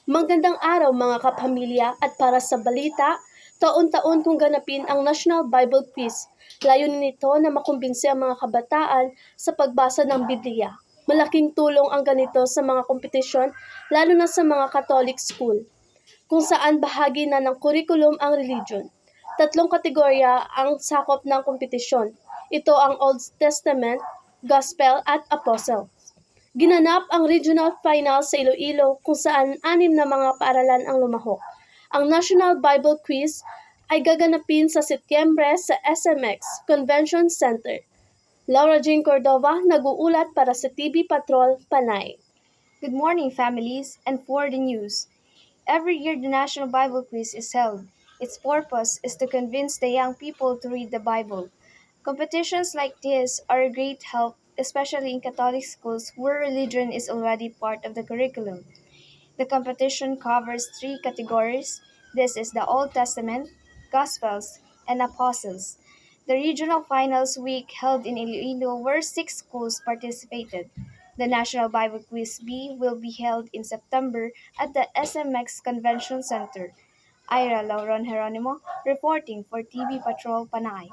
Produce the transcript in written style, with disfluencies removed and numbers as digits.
Magandang araw mga kapamilya at para sa balita, taon-taon kong ganapin ang National Bible Quiz. Layunin nito na makumbinsi ang mga kabataan sa pagbasa ng Biblia. Malaking tulong ang ganito sa mga kompetisyon, lalo na sa mga Catholic school, kung saan bahagi na ng curriculum ang religion. 3 kategorya ang sakop ng kompetisyon. Ito ang Old Testament, Gospel at Apostle. Ginanap ang regional final sa Iloilo kung saan 6 na mga paaralan ang lumahok. Ang National Bible Quiz ay gaganapin sa Setyembre sa SMX Convention Center. Laura Jean Cordova, nag-uulat para sa TV Patrol, Panay. Good morning, families, and for the news. Every year, the National Bible Quiz is held. Its purpose is to convince the young people to read the Bible. Competitions like this are a great help, especially in Catholic schools where religion is already part of the curriculum. The competition covers 3 categories. This is the Old Testament, Gospels, and Apostles. The regional finals week held in Iloilo where 6 schools participated. The National Bible Quiz B will be held in September at the SMX Convention Center. Ira Lauron Geronimo, reporting for TV Patrol Panay.